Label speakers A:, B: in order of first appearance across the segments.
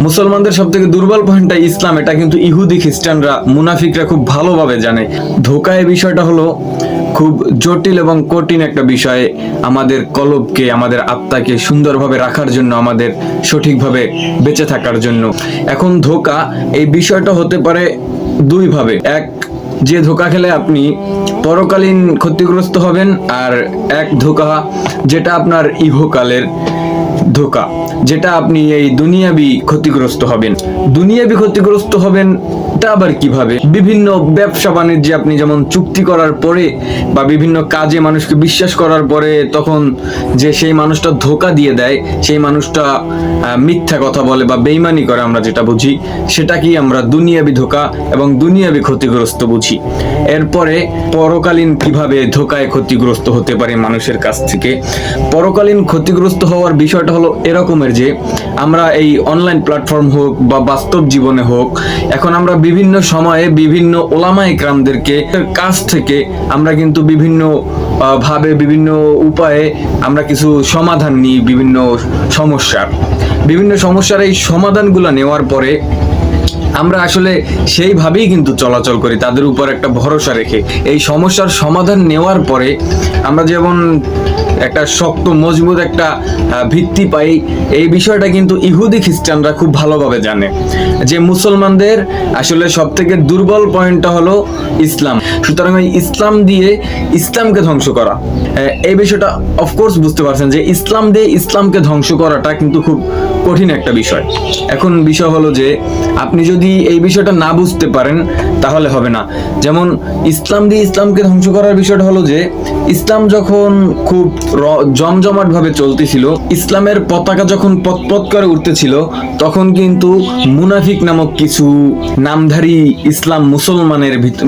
A: মুসলমানদের সব থেকে দুর্বল পয়েন্টটা ইসলাম, এটা কিন্তু ইহুদি খ্রিস্টানরা মুনাফিকরা খুব ভালোভাবে জানে। ধোঁকা এই বিষয়টা হলো খুব জটিল এবং কঠিন একটা বিষয়। আমাদের কলবকে, আমাদের আত্মাকে সুন্দরভাবে রাখার জন্য, আমাদের সঠিকভাবে বেঁচে থাকার জন্য। এখন ধোঁকা এই বিষয়টা হতে পারে দুই ভাবে। এক, যে ধোঁকা খেলে আপনি পরকালীন ক্ষতিগ্রস্ত হবেন, আর এক ধোঁকা যেটা আপনার ইহকালের ধোঁকা, যেটা আপনি এই দুনিয়াবি ক্ষতিগ্রস্ত হবেন। দুনিয়াবি ক্ষতিগ্রস্ত হবেন তা আবার কিভাবে? বিভিন্ন ব্যবসা বাণিজ্যে আপনি যেমন চুক্তি করার পরে বা বিভিন্ন কাজে মানুষকে বিশ্বাস করার পরে তখন যে সেই মানুষটা ধোঁকা দিয়ে দেয়, সেই মানুষটা মিথ্যা কথা বলে বা বেইমানি করে, আমরা যেটা বুঝি সেটাকেই আমরা দুনিয়াবি ধোঁকা এবং দুনিয়াবি ক্ষতিগ্রস্ত বুঝি। এরপরে পরকালীন কিভাবে ধোঁকায় ক্ষতিগ্রস্ত হতে পারে মানুষের কাছ থেকে। পরকালীন ক্ষতিগ্রস্ত হওয়ার বিষয়টা হলো এরকমের যে আমরা এই অনলাইন প্ল্যাটফর্ম হোক বা বাস্তব জীবনে হোক, এখন আমরা বিভিন্ন সময়ে বিভিন্ন ওলামা ইকরামদেরকে কাছ থেকে আমরা কিন্তু বিভিন্ন ভাবে, বিভিন্ন উপায়ে আমরা কিছু সমাধান নিই বিভিন্ন সমস্যার। এই সমাধানগুলো নেওয়ার পরে আমরা আসলে সেইভাবেই কিন্তু চলাচল করি, তাদের উপর একটা ভরসা রেখে। এই সমস্যার সমাধান নেওয়ার পরে আমরা যেমন একটা শক্ত মজবুত একটা ভিত্তি পাই। এই বিষয়টা কিন্তু ইহুদি খ্রিস্টানরা খুব ভালোভাবে জানে যে মুসলমানদের আসলে সব থেকে দুর্বল পয়েন্টটা হলো ইসলাম। সুতরাং এই ইসলাম দিয়ে ইসলামকে ধ্বংস করা, এই বিষয়টা অফকোর্স বুঝতে পারছেন যে ইসলাম দিয়ে ইসলামকে ধ্বংস করাটা কিন্তু খুব কঠিন একটা বিষয়। এখন বিষয় হলো যে আপনি যদি এই বিষয়টা না বুঝতে পারেন তাহলে হবে না। যেমন ইসলাম দিয়ে ইসলামকে ধ্বংস করার বিষয়টা হলো যে ইসলাম যখন খুব জমজমাট ভাবে চলতেছিল, ইসলামের পতাকা যখন পতপত করে উঠতেছিল, তখন কিন্তু মুনাফিক নামক কিছু নামধারী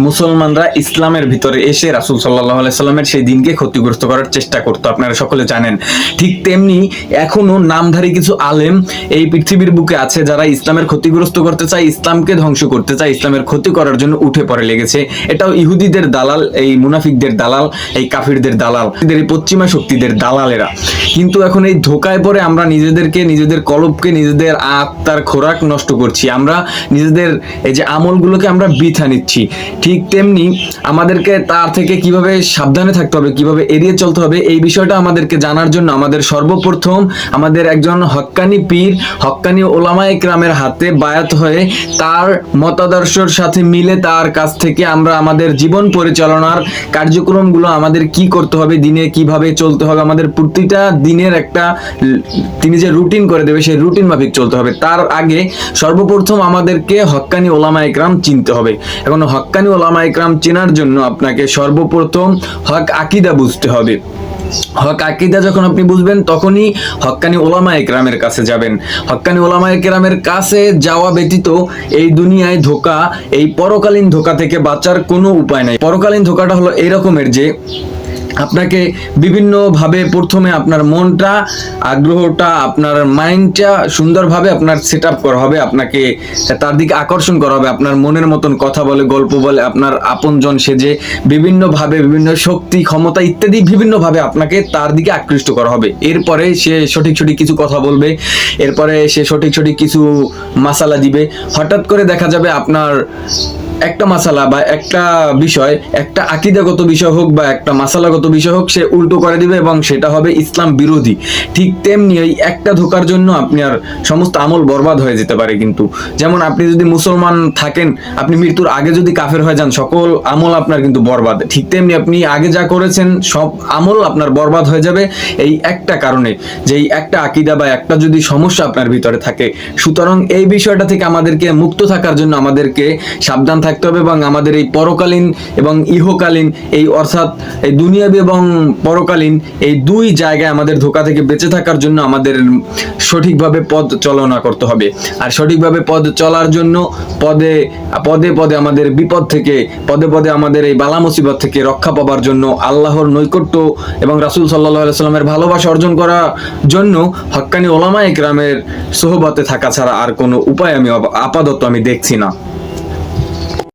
A: মুসলমানরা ইসলামের ভিতরে এসে রাসূল সাল্লাল্লাহু আলাইহি সাল্লামের সেই দিনকে ক্ষতিগ্রস্ত করার চেষ্টা করতো, আপনারা সকলে জানেন। ঠিক তেমনি এখনো নামধারী কিছু আলেম এই পৃথিবীর বুকে আছে যারা ইসলামের ক্ষতিগ্রস্ত করতে চায়, ইসলামকে ধ্বংস করতে চায়, ইসলামের ক্ষতি করার জন্য উঠে পড়ে লেগেছে। এটাও ইহুদিদের দালাল, এই মুনাফিকদের দালাল, এই কাফিরদের দালাল, এই পশ্চিমা শক্তিদের দালালেরা। কিন্তু এখন এই ধোঁকায় পড়ে আমরা নিজেদেরকে, নিজেদের কলবকে, নিজেদের আত্মার খোরাক নষ্ট করছি। আমরা নিজেদের এই যে আমলগুলোকে আমরা বৃথা নিচ্ছি। ঠিক তেমনি আমাদেরকে তার থেকে কিভাবে সাবধানে থাকতে হবে, কিভাবে এড়িয়ে চলতে হবে, এই বিষয়টা আমাদেরকে জানার জন্য আমাদের সর্বপ্রথম আমাদের একজন হক্কানি পীর, হক্কানি ওলামা ইকরামের হাতে বায়াত হয়ে তার মতাদর্শের সাথে মিলে তার কাছ থেকে আমরা আমাদের জীবন পরিচালনার কার্যক্রমগুলো, আমাদের কি করতে হবে, দিনে কিভাবে চলতে হবে, আমাদের প্রতিটা দিনের একটা তিনি যে রুটিন করে দেবে সেই রুটিন মাফিক চলতে হবে। তার আগে সর্বপ্রথম আমাদেরকে হক্কানি ওলামা ইকরাম চিনতে হবে। এখন হক্কানি ওলামা ইকরাম চেনার জন্য আপনাকে সর্বপ্রথম হক আকীদা বুঝতে হবে। হক আকীদা যখন আপনি বুঝবেন তখনই হক্কানি ওলামা ইকরামের কাছে যাবেন। হক্কানি ওলামা ইকরামের কাছে যাওয়া ব্যতীত এই দুনিয়ায় ধোঁকা, এই পরকালীন ধোঁকা থেকে বাঁচার কোনো উপায় নাই। পরকালীন ধোঁকাটা হলো এরকমের যে আপনাকে বিভিন্নভাবে প্রথমে আপনার মনটা, আগ্রহটা, আপনার মাইন্ডটা সুন্দরভাবে আপনার সেট আপ করা হবে, আপনাকে তার দিকে আকর্ষণ করা হবে। আপনার মনের মতন কথা বলে, গল্প বলে, আপনার আপনজন সেজে বিভিন্নভাবে, বিভিন্ন শক্তি, ক্ষমতা ইত্যাদি বিভিন্নভাবে আপনাকে তার দিকে আকৃষ্ট করা হবে। এরপরে সে সঠিক কিছু কথা বলবে, এরপরে সে সঠিক কিছু মাসালা দিবে। হঠাৎ করে দেখা যাবে আপনার একটা মাসালা বা একটা বিষয়, একটা আকীদাগত বিষয় হোক বা একটা মাসালাগত বিষয় হোক, সে উল্টো করে দিবে এবং সেটা হবে ইসলাম বিরোধী। ঠিক তেমনি এই একটা ধোঁকার জন্য আপনার সমস্ত আমল বরবাদ হয়ে যেতে পারে। কিন্তু যেমন আপনি যদি মুসলমান থাকেন, আপনি মৃত্যুর আগে যদি কাফের হয়ে যান, সকল আমল আপনার কিন্তু বরবাদ। ঠিক তেমনি আপনি আগে যা করেছেন সব আমল আপনার বরবাদ হয়ে যাবে এই একটা কারণে, যে এই একটা আকীদা বা একটা যদি সমস্যা আপনার ভিতরে থাকে। সুতরাং এই বিষয়টা থেকে আমাদেরকে মুক্ত থাকার জন্য আমাদেরকে সাবধান থাকতে হবে এবং আমাদের এই পরকালীন এবং ইহকালীন, এই অর্থাৎ এই দুনিয়াবি এবং পরকালীন, এই দুই জায়গায় আমাদের ধোঁকা থেকে বেঁচে থাকার জন্য আমাদের সঠিকভাবে পথ চালনা করতে হবে। আর সঠিকভাবে পথ চলার জন্য পদে পদে আমাদের বিপদ থেকে, পদে আমাদের এই বালা মুসিবত থেকে রক্ষা পাবার জন্য, আল্লাহর নৈকট্য এবং রাসূল সাল্লাল্লাহু আলাইহি সাল্লামের ভালোবাসা অর্জন করার জন্য হক্কানি ওলামা ইকরামের সোহবতে থাকা ছাড়া আর কোনো উপায় আমি আপাতত দেখছি না।